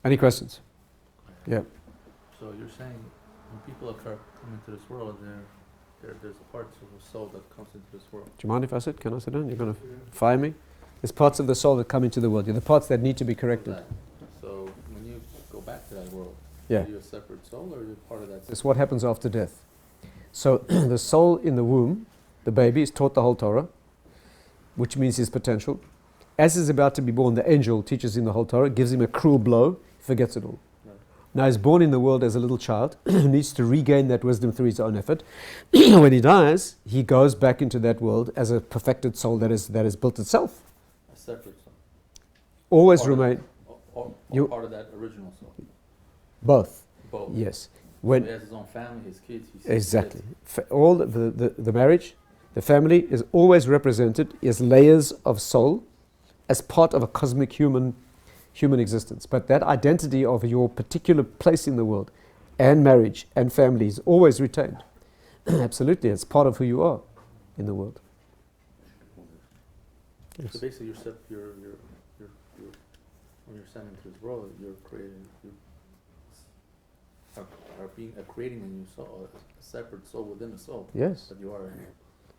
Any questions? Yeah. So you're saying when people come into this world, there's parts of the soul that comes into this world. Do you mind if I sit? Can I sit down? You're going to fire me? There's parts of the soul that come into the world. You're the parts that need to be corrected. So when you go back to that world, Yeah. are you a separate soul or are you part of that soul? It's what happens after death. So the soul in the womb, the baby, is taught the whole Torah, which means his potential. As he's about to be born, the angel teaches him the whole Torah, gives him a cruel blow, he forgets it all. Right. Now he's born in the world as a little child, needs to regain that wisdom through his own effort. When he dies, he goes back into that world as a perfected soul that has built itself. A separate soul. Always Part remain Or You- part of that original soul. both. Both. Yes. So When he has his own family, his kids. He sees exactly. kids. All the marriage, the family is always represented as layers of soul, as part of a cosmic human existence. But that identity of your particular place in the world, and marriage and family is always retained. Absolutely, it's part of who you are in the world. Yes. So basically, when you're sent into this world, you're creating, creating a new soul, a separate soul within a soul. Yes. That you are.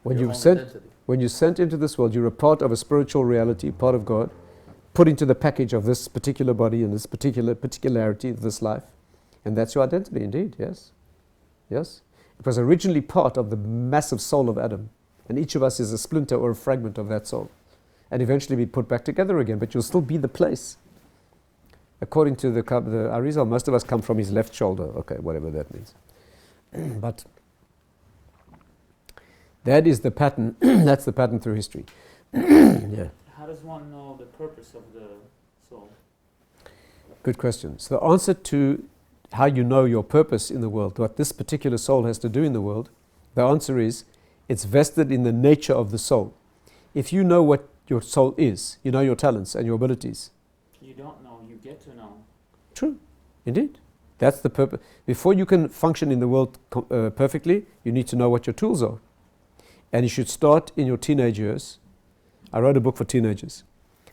When your you're own sent, identity. when you're sent into this world, you're a part of a spiritual reality, part of God, put into the package of this particular body and this particularity of this life, and that's your identity. Indeed, yes, yes. It was originally part of the massive soul of Adam, and each of us is a splinter or a fragment of that soul, and eventually be put back together again. But you'll still be the place. According to the Arizal, most of us come from his left shoulder. Okay, whatever that means. But that is the pattern. That's the pattern through history. Yeah. How does one know the purpose of the soul? Good question. So the answer to how you know your purpose in the world, what this particular soul has to do in the world, the answer is it's vested in the nature of the soul. If you know what your soul is, you know your talents and your abilities. You don't know, you get to know. True, indeed. That's the purpose. Before you can function in the world perfectly, you need to know what your tools are. And you should start in your teenage years. I wrote a book for teenagers.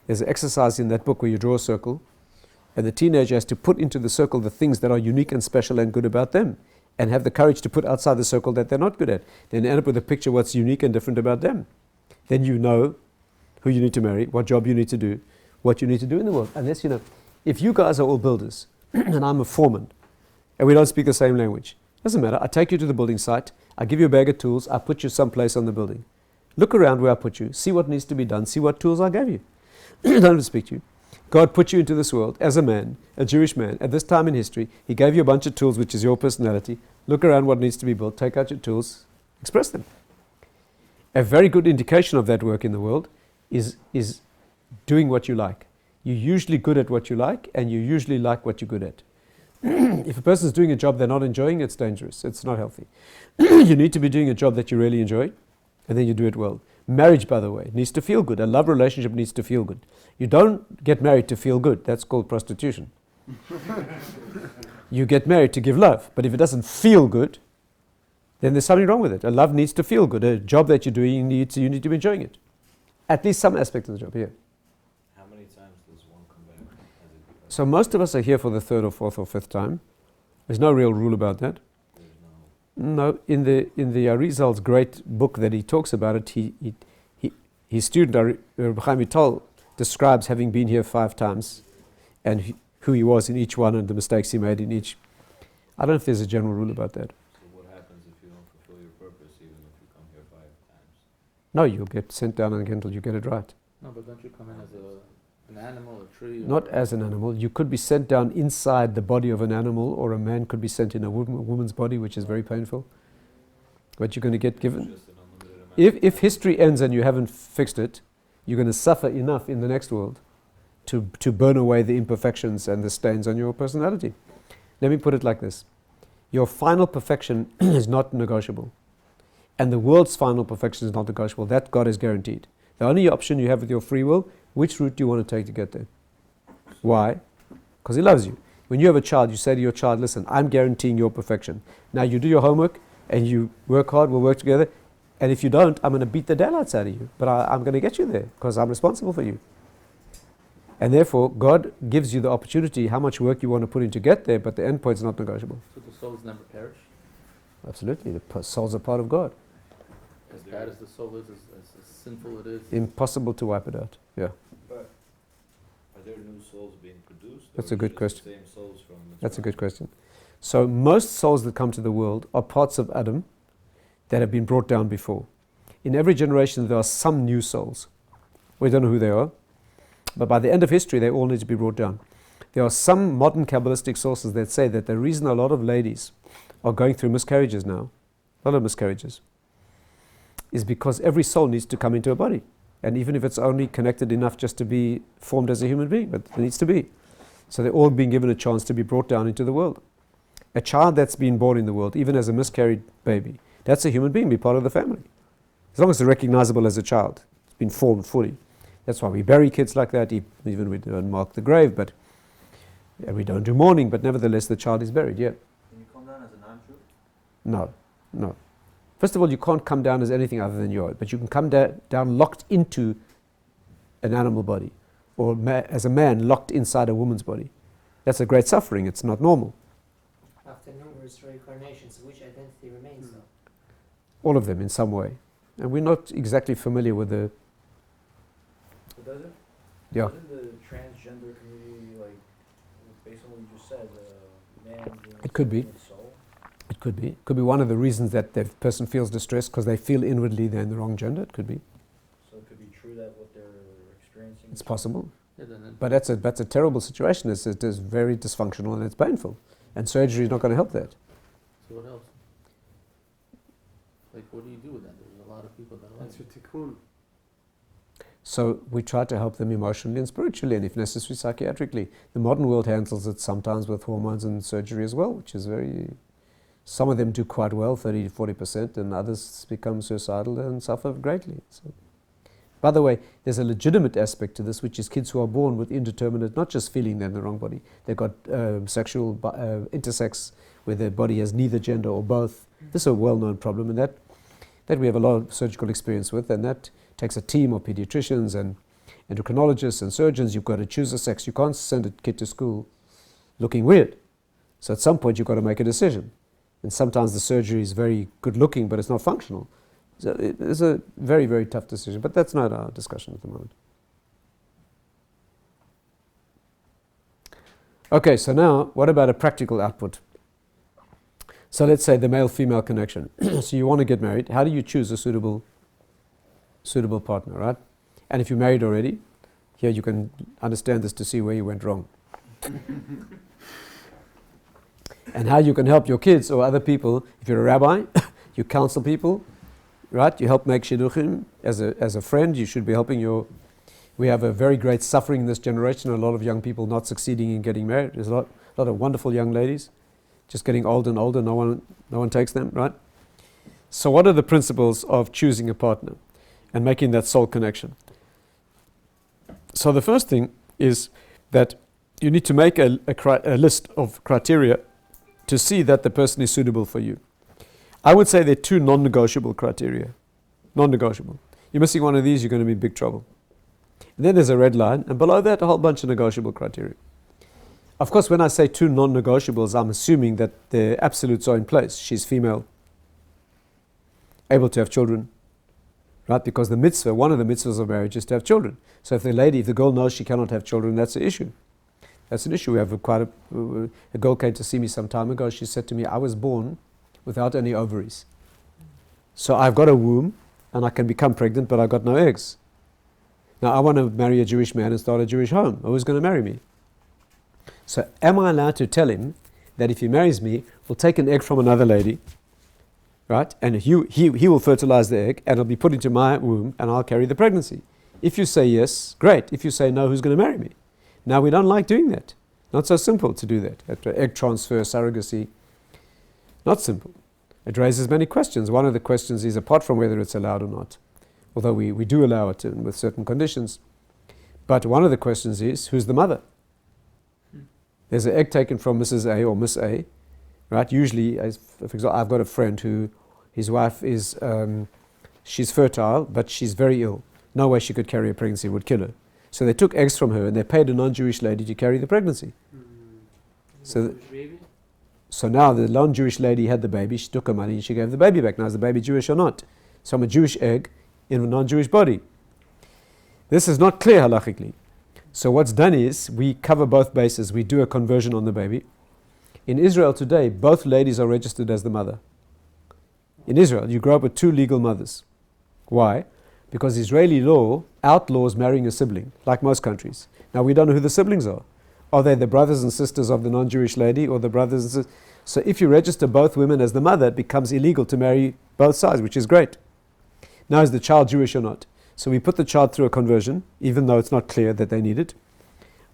There's an exercise in that book where you draw a circle, and the teenager has to put into the circle the things that are unique and special and good about them, and have the courage to put outside the circle that they're not good at. Then end up with a picture of what's unique and different about them. Then you know who you need to marry, what job you need to do, what you need to do in the world. Unless you know, if you guys are all builders, and I'm a foreman, and we don't speak the same language, doesn't matter. I take you to the building site, I give you a bag of tools, I put you someplace on the building. Look around where I put you, see what needs to be done, see what tools I gave you. Don't have to speak to you. God put you into this world as a man, a Jewish man, at this time in history. He gave you a bunch of tools, which is your personality. Look around what needs to be built, take out your tools, express them. A very good indication of that work in the world is doing what you like. You're usually good at what you like, and you usually like what you're good at. If a person's doing a job they're not enjoying, it's dangerous. It's not healthy. You need to be doing a job that you really enjoy, and then you do it well. Marriage, by the way, needs to feel good. A love relationship needs to feel good. You don't get married to feel good. That's called prostitution. You get married to give love. But if it doesn't feel good, then there's something wrong with it. A love needs to feel good. A job that you're doing, you need to be enjoying it. At least some aspect of the job here. How many times does one come back? So most of us are here for the third or fourth or fifth time. There's no real rule about that. There's no... No, in the Arizal's great book that he talks about it, his student Rabbi Chaim Vital describes having been here 5 times, and who he was in each one and the mistakes he made in each. I don't know if there's a general rule about that. So what happens if you don't fulfill your purpose, even if you come here 5 times? No, you'll get sent down again until you get it right. No, but don't you come in as an animal, a tree? Not as an animal. You could be sent down inside the body of an animal, or a man could be sent in a woman's body, which is very painful. But you're going to get given. Just an unlimited amount. If history ends and you haven't fixed it, you're going to suffer enough in the next world to burn away the imperfections and the stains on your personality. Let me put it like this. Your final perfection is not negotiable. And the world's final perfection is not negotiable. That God is guaranteed. The only option you have with your free will, which route do you want to take to get there? Why? Because He loves you. When you have a child, you say to your child, listen, I'm guaranteeing your perfection. Now you do your homework and you work hard, we'll work together. And if you don't, I'm going to beat the daylights out of you. But I'm going to get you there because I'm responsible for you. And therefore, God gives you the opportunity how much work you want to put in to get there, but the end point is not negotiable. So the souls never perish? Absolutely. The souls are part of God. As bad as the soul is, as sinful it is? Impossible to wipe it out. Yeah. But are there new souls being produced? That's or a good just question. The same souls from That's a Mitzrayim? good question. So most souls that come to the world are parts of Adam that have been brought down before. In every generation there are some new souls. We don't know who they are, but by the end of history they all need to be brought down. There are some modern Kabbalistic sources that say that the reason a lot of ladies are going through miscarriages now, a lot of miscarriages, is because every soul needs to come into a body. And even if it's only connected enough just to be formed as a human being, but it needs to be. So they're all being given a chance to be brought down into the world. A child that's been born in the world, even as a miscarried baby, that's a human being, be part of the family. As long as it's recognizable as a child, it's been formed fully. That's why we bury kids like that, even we don't mark the grave, but and we don't do mourning, but nevertheless the child is buried, yeah. Can you come down as a non-Jew? No. First of all, you can't come down as anything other than you are, but you can come down locked into an animal body, or as a man locked inside a woman's body. That's a great suffering, it's not normal. After numerous reincarnations, which identity remains though? All of them in some way. And we're not exactly familiar with the... But does it? Yeah. Doesn't the transgender community, like, based on what you just said, man being It could be. a soul? It could be. It could be one of the reasons that the person feels distressed because they feel inwardly they're in the wrong gender. It could be. So it could be true that what they're experiencing. It's possible. Yeah, then But that's a terrible situation. It's very dysfunctional and it's painful. And surgery is not going to help that. so what else? Like, what do you do with that? There's a lot of people that are like, That's your tikkun. So we try to help them emotionally and spiritually, and if necessary, psychiatrically. The modern world handles it sometimes with hormones and surgery as well, which is very... Some of them do quite well, 30 to 40%, and others become suicidal and suffer greatly. So, by the way, there's a legitimate aspect to this, which is kids who are born with indeterminate, not just feeling they're in the wrong body, they've got sexual intersex, where their body has neither gender or both. This is a well-known problem, and that we have a lot of surgical experience with, and that takes a team of pediatricians and endocrinologists and surgeons. You've got to choose a sex. You can't send a kid to school looking weird. So at some point you've got to make a decision. And sometimes the surgery is very good looking, but it's not functional. So it's a very, very tough decision, but that's not our discussion at the moment. Okay, so now what about a practical output? So let's say the male-female connection. So you want to get married. How do you choose a suitable partner, right? And if you're married already, here you can understand this to see where you went wrong. And how you can help your kids or other people. If you're a rabbi, you counsel people, right? You help make shidduchim. As a friend, you should be helping your... We have a very great suffering in this generation, a lot of young people not succeeding in getting married. There's a lot of wonderful young ladies just getting older and older, no one takes them, right? So what are the principles of choosing a partner and making that soul connection? So the first thing is that you need to make a list of criteria to see that the person is suitable for you. I would say there are two non-negotiable criteria. Non-negotiable. You're missing one of these, you're going to be in big trouble. And then there's a red line, and below that a whole bunch of negotiable criteria. Of course, when I say two non-negotiables, I'm assuming that the absolutes are in place. She's female, able to have children, right? Because the mitzvah, one of the mitzvahs of marriage is to have children. So if the girl knows she cannot have children, that's an issue. That's an issue. We have a girl came to see me some time ago. She said to me, I was born without any ovaries. So I've got a womb and I can become pregnant, but I've got no eggs. Now I want to marry a Jewish man and start a Jewish home. Who's going to marry me? So am I allowed to tell him that if he marries me, we'll take an egg from another lady, right? And he will fertilize the egg and it'll be put into my womb and I'll carry the pregnancy. If you say yes, great. If you say no, who's going to marry me? Now we don't like doing that. Not so simple to do that. Egg transfer, surrogacy, not simple. It raises many questions. One of the questions is, apart from whether it's allowed or not, although we do allow it with certain conditions, but one of the questions is, who's the mother? There's an egg taken from Mrs. A or Miss A, right? Usually, for example, I've got a friend who, his wife is, she's fertile, but she's very ill. No way she could carry a pregnancy, it would kill her. So they took eggs from her and they paid a non-Jewish lady to carry the pregnancy. So, Jewish baby? so now the non-Jewish lady had the baby, she took her money and she gave the baby back. Now is the baby Jewish or not? So I'm a Jewish egg in a non-Jewish body. This is not clear halachically. So what's done is we cover both bases. We do a conversion on the baby. In Israel today, both ladies are registered as the mother. In Israel, you grow up with two legal mothers. Why? Because Israeli law outlaws marrying a sibling, like most countries. Now we don't know who the siblings are. Are they the brothers and sisters of the non-Jewish lady or the brothers and sisters? So if you register both women as the mother, it becomes illegal to marry both sides, which is great. Now is the child Jewish or not? So we put the child through a conversion, even though it's not clear that they need it.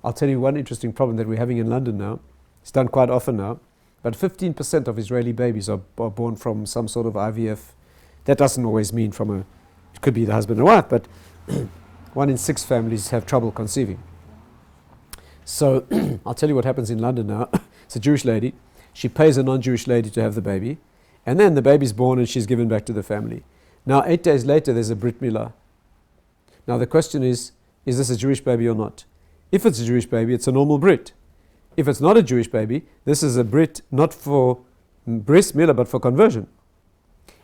I'll tell you one interesting problem that we're having in London now. It's done quite often now. But 15% of Israeli babies are born from some sort of IVF. That doesn't always mean it could be the husband and wife, but 1 in 6 families have trouble conceiving. So I'll tell you what happens in London now. It's a Jewish lady. She pays a non-Jewish lady to have the baby. And then the baby's born and she's given back to the family. Now 8 days later there's a Brit Milah. Now the question is this a Jewish baby or not? If it's a Jewish baby, it's a normal Brit. If it's not a Jewish baby, this is a Brit not for bris milah but for conversion.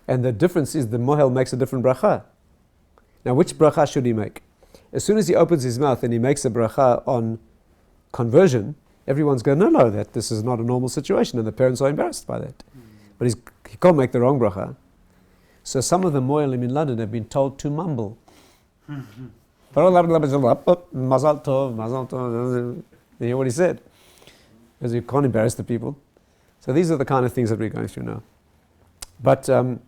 And the difference is the mohel makes a different bracha. Now which bracha should he make? As soon as he opens his mouth and he makes a bracha on conversion, everyone's going, no, that this is not a normal situation, and the parents are embarrassed by that. But he can't make the wrong bracha. So some of the moelim in London have been told to mumble. Mazal tov. You hear what he said? Because you can't embarrass the people. So these are the kind of things that we're going through now. But, and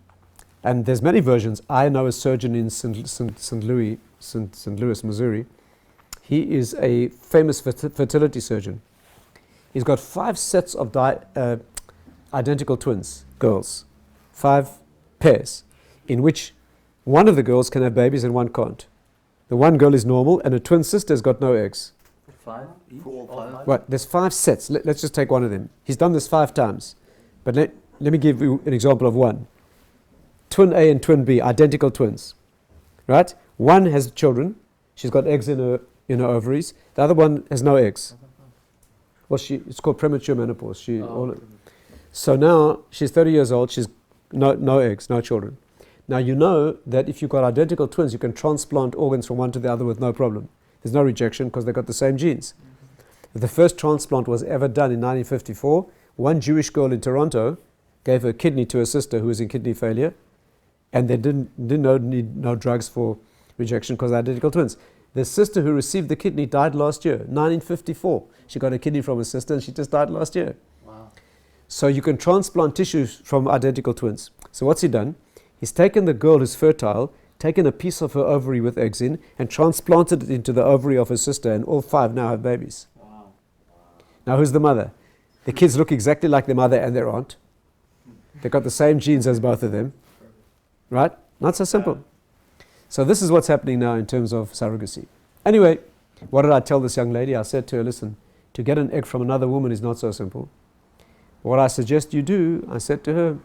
there's many versions. I know a surgeon in St. Louis, Missouri. He is a famous fertility surgeon. He's got 5 sets of identical twins, girls. 5 pairs, in which one of the girls can have babies and one can't. The one girl is normal and a twin sister has got no eggs. 5 each? For all 5? Right, there's 5 sets. Let's just take one of them. He's done this 5 times. But let me give you an example of one. Twin A and twin B, identical twins. Right? One has children. She's got eggs in her ovaries. The other one has no eggs. Well, it's called premature menopause. So now she's 30 years old. She's no eggs, no children. Now you know that if you've got identical twins, you can transplant organs from one to the other with no problem. There's no rejection because they've got the same genes. The first transplant was ever done in 1954. One Jewish girl in Toronto gave her kidney to her sister who was in kidney failure, and they didn't need no drugs for rejection because they're identical twins. The sister who received the kidney died last year, 1954. She got a kidney from her sister and she just died last year. Wow. So you can transplant tissues from identical twins. So what's he done? He's taken the girl who's fertile, taken a piece of her ovary with eggs in, and transplanted it into the ovary of her sister, and all 5 now have babies. Wow. Now who's the mother? The kids look exactly like their mother and their aunt. They've got the same genes as both of them. Right? Not so simple. So this is what's happening now in terms of surrogacy. Anyway, what did I tell this young lady? I said to her, listen, to get an egg from another woman is not so simple. What I suggest you do, I said to her,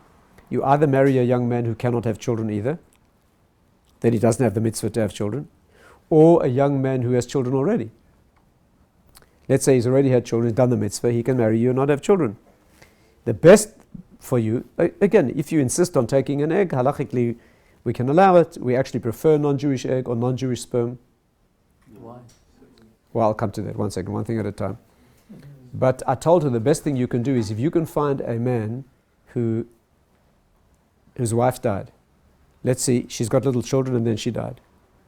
you either marry a young man who cannot have children either, that he doesn't have the mitzvah to have children, or a young man who has children already. Let's say he's already had children, he's done the mitzvah, he can marry you and not have children. The best for you, again, if you insist on taking an egg, halachically we can allow it. We actually prefer non-Jewish egg or non-Jewish sperm. Why? Well, I'll come to that. 1 second, one thing at a time. But I told her the best thing you can do is if you can find a man whose wife died. Let's see, she's got little children and then she died.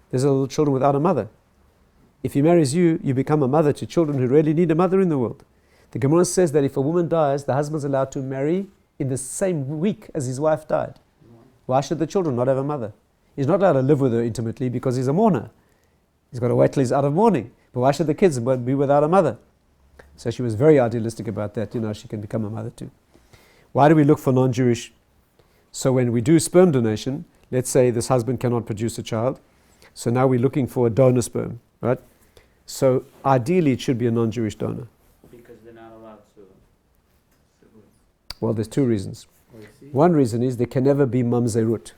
There's little children without a mother. If he marries you, you become a mother to children who really need a mother in the world. The Gemara says that if a woman dies, the husband's allowed to marry in the same week as his wife died. Why should the children not have a mother? He's not allowed to live with her intimately because he's a mourner. He's got to wait till he's out of mourning. But why should the kids be without a mother? So she was very idealistic about that. She can become a mother too. Why do we look for non-Jewish? So when we do sperm donation, let's say this husband cannot produce a child. So now we're looking for a donor sperm, right? So ideally it should be a non-Jewish donor. Because they're not allowed to. Well, there's 2 reasons. One reason is there can never be mamzerut.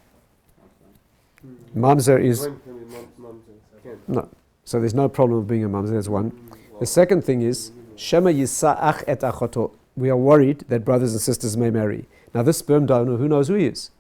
Mamzer is... No. So there's no problem of being a mamzer, that's one. The second thing is, Shema Yisa'ach et achoto. We are worried that brothers and sisters may marry. Now this sperm donor, who knows who he is?